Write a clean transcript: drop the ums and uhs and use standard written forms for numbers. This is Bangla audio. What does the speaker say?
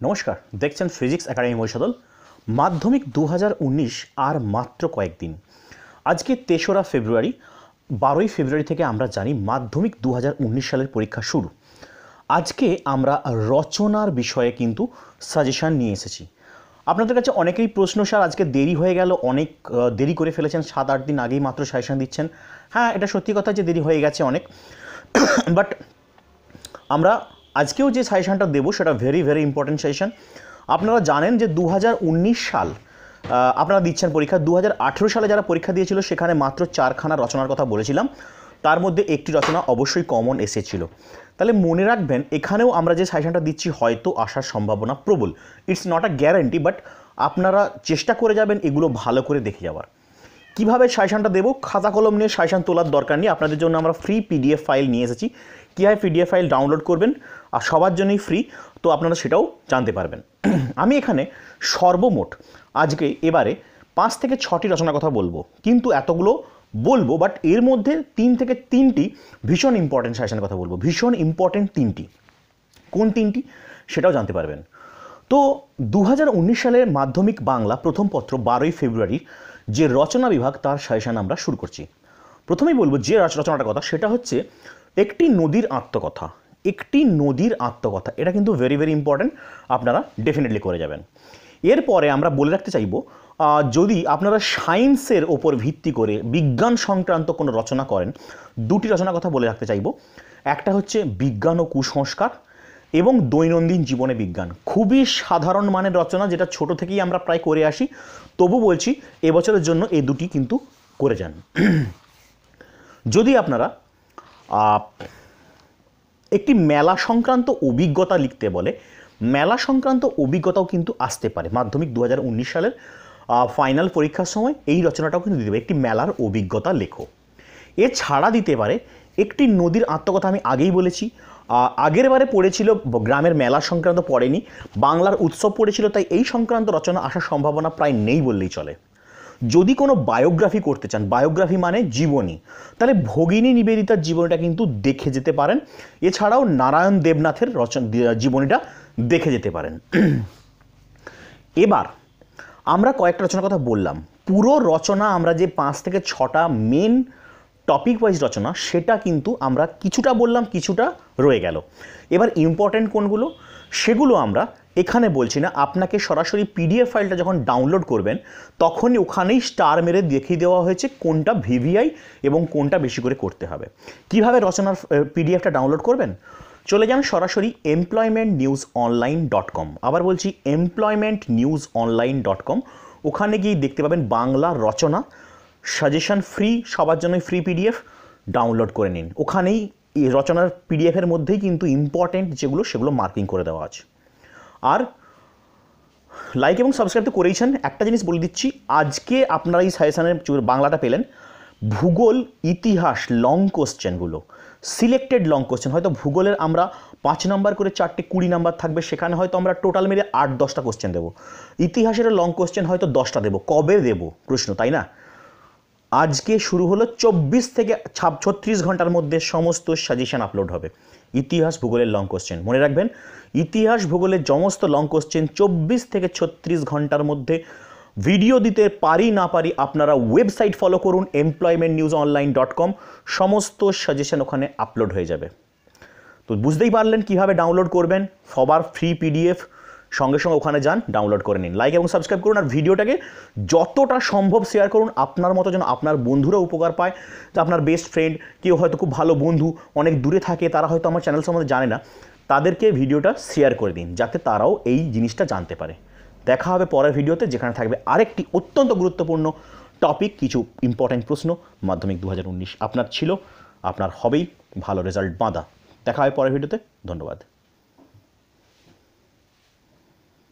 নমস্কার, দেখছেন ফিজিক্স একাডেমি মহিষাদল। মাধ্যমিক 2019 আর মাত্র কয়েকদিন। আজকে 3রা ফেব্রুয়ারি, 12ই ফেব্রুয়ারি থেকে আমরা জানি মাধ্যমিক 2019 সালের পরীক্ষা শুরু। আজকে আমরা রচনার বিষয়ে কিন্তু সাজেশান নিয়ে এসেছি। আপনাদের কাছে অনেকেরই প্রশ্ন, স্যার আজকে দেরি হয়ে গেল, অনেক দেরি করে ফেলেছেন, 7-8 দিন আগেই মাত্র সাজেশান দিচ্ছেন। হ্যাঁ, এটা সত্যি কথা যে দেরি হয়ে গেছে অনেক, বাট আমরা আজকেও যে সাজেশানটা দেবো সেটা ভেরি ইম্পর্টেন্ট সাজেশান। আপনারা জানেন যে 2019 সাল আপনারা দিচ্ছেন পরীক্ষা। 2018 সালে যারা পরীক্ষা দিয়েছিল সেখানে মাত্র 4খানা রচনার কথা বলেছিলাম, তার মধ্যে একটি রচনা অবশ্যই কমন এসেছিল। তাহলে মনে রাখবেন, এখানেও আমরা যে সাজেশানটা দিচ্ছি হয়তো আসার সম্ভাবনা প্রবল। It's not a guarantee, but আপনারা চেষ্টা করে যাবেন এগুলো ভালো করে দেখে যাওয়ার। কীভাবে সাজেশানটা দেবো, খাতা কলম নিয়ে সাজেশান তোলার দরকার নেই। আপনাদের জন্য আমরা ফ্রি পিডিএফ ফাইল নিয়ে এসেছি। কীভাবে পিডিএফ ফাইল ডাউনলোড করবেন, আর সবার জন্যই ফ্রি, তো আপনারা সেটাও জানতে পারবেন। আমি এখানে সর্বমোট আজকে এবারে 5 থেকে 6টি রচনার কথা বলবো, কিন্তু এতগুলো বলবো, বাট এর মধ্যে 3 থেকে 3টি ভীষণ ইম্পর্টেন্ট সাজেশানের কথা বলবো। ভীষণ ইম্পর্টেন্ট 3টি, কোন 3টি সেটাও জানতে পারবেন। তো 2019 সালের মাধ্যমিক বাংলা প্রথম পত্র 12ই ফেব্রুয়ারি যে রচনা বিভাগ, তার সাজেশান আমরা শুরু করছি। প্রথমেই বলবো যে রচনাটার কথা, সেটা হচ্ছে একটি নদীর আত্মকথা। একটি নদীর আত্মকথা, এটা কিন্তু ভেরি ইম্পর্টেন্ট, আপনারা ডেফিনেটলি করে যাবেন। এরপরে আমরা বলে রাখতে চাইব, যদি আপনারা সায়েন্সের ওপর ভিত্তি করে বিজ্ঞান সংক্রান্ত কোনো রচনা করেন, 2টি রচনার কথা বলে রাখতে চাইব। একটা হচ্ছে বিজ্ঞান ও কুসংস্কার, এবং দৈনন্দিন জীবনে বিজ্ঞান। খুবই সাধারণ মানের রচনা, যেটা ছোট থেকেই আমরা প্রায় করে আসি, তবু বলছি এবছরের জন্য এই 2টি কিন্তু করে যান। যদি আপনারা একটি মেলা সংক্রান্ত অভিজ্ঞতা লিখতে বলে, মেলা সংক্রান্ত অভিজ্ঞতাও কিন্তু আসতে পারে। মাধ্যমিক 2019 সালের ফাইনাল পরীক্ষার সময় এই রচনাটাও কিন্তু দিতে পারে, একটি মেলার অভিজ্ঞতা লেখো। এছাড়া দিতে পারে একটি নদীর আত্মকথা। আমি আগেই বলেছি, আগের বারে পড়েছিল গ্রামের মেলা সংক্রান্ত, পড়েনি, বাংলার উৎসব পড়েছিল, তাই এই সংক্রান্ত রচনা আসার সম্ভাবনা প্রায় নেই বললেই চলে। যদি কোনো বায়োগ্রাফি করতে চান, বায়োগ্রাফি মানে জীবনী, তাহলে ভগিনী নিবেদিতার জীবনীটা কিন্তু দেখে যেতে পারেন। এছাড়াও নারায়ণ দেবনাথের জীবনীটা দেখে যেতে পারেন। এবার আমরা কয়েকটা রচনার কথা বললাম। পুরো রচনা আমরা যে 5 থেকে 6টা মেন টপিক ওয়াইজ রচনা, সেটা কিন্তু আমরা কিছুটা বললাম, কিছুটা রয়ে গেল। এবার ইম্পর্টেন্ট কোনগুলো সেগুলো আমরা এখানে বলছি না, আপনাকে সরাসরি পিডিএফ ফাইলটা যখন ডাউনলোড করবেন তখনই ওখানেই স্টার মেরে দেখিয়ে দেওয়া হয়েছে কোনটা ভিভিআই এবং কোনটা বেশি করে করতে হবে। কিভাবে রচনার পিডিএফটা ডাউনলোড করবেন, চলে যান সরাসরি employmentnewsonline.com। আবার বলছি employmentnewsonline.com। ওখানে গিয়ে দেখতে পাবেন বাংলা রচনা সাজেশন ফ্রি, সবার জন্যই ফ্রি পিডিএফ, ডাউনলোড করে নিন। ওখানেই এই রচনার পিডিএফের মধ্যেই কিন্তু ইম্পর্টেন্ট যেগুলো সেগুলো মার্কিং করে দেওয়া আছে। আর লাইক এবং সাবস্ক্রাইব তো করেইছেন। একটা জিনিস বলে দিচ্ছি, আজকে আপনারা এই সাজেশনের বাংলাটা পেলেন, ভূগোল ইতিহাস লং কোশ্চেনগুলো, সিলেক্টেড লং কোশ্চেন। হয়তো ভূগোলের আমরা 5 নম্বর করে 4টে 20 নম্বর থাকবে, সেখানে হয়তো আমরা টোটাল মিলে 8-10টা কোশ্চেন দেবো। ইতিহাসের লং কোশ্চেন হয়তো 10টা দেবো। কবে দেবো প্রশ্ন, তাই না? আজকে শুরু হলো, 24 থেকে 36 ঘন্টার মধ্যে সমস্ত সাজেশন আপলোড হবে। ইতিহাস ভূগোলের লং কোশ্চেন মনে রাখবেন, ইতিহাস ভূগোলের সমস্ত লং কোশ্চেন 24 থেকে 36 ঘন্টার মধ্যে ভিডিও দিতে পারি না পারি, আপনারা ওয়েবসাইট ফলো করুন employmentnewsonline.com, সমস্ত সাজেশন ওখানে আপলোড হয়ে যাবে। তো বুঝতেই পারলেন কিভাবে ডাউনলোড করবেন। সবার ফ্রি পিডিএফ, সঙ্গে সঙ্গে ওখানে যান, ডাউনলোড করে নিন। লাইক এবং সাবস্ক্রাইব করুন, আর ভিডিওটাকে যতটা সম্ভব শেয়ার করুন, আপনার মতো যেন আপনার বন্ধুরা উপকার পায়। তো আপনার বেস্ট ফ্রেন্ড, কেউ হয়তো খুব ভালো বন্ধু অনেক দূরে থাকে, তারা হয়তো আমার চ্যানেল সম্বন্ধে জানে না, তাদেরকে ভিডিওটা শেয়ার করে দিন, যাতে তারাও এই জিনিসটা জানতে পারে। দেখা হবে পরের ভিডিওতে, যেখানে থাকবে আরেকটি অত্যন্ত গুরুত্বপূর্ণ টপিক, কিছু ইম্পর্টেন্ট প্রশ্ন। মাধ্যমিক 2019 আপনার ছিল, আপনার হবেই, ভালো রেজাল্ট বাঁধা। দেখা হবে পরের ভিডিওতে। ধন্যবাদ।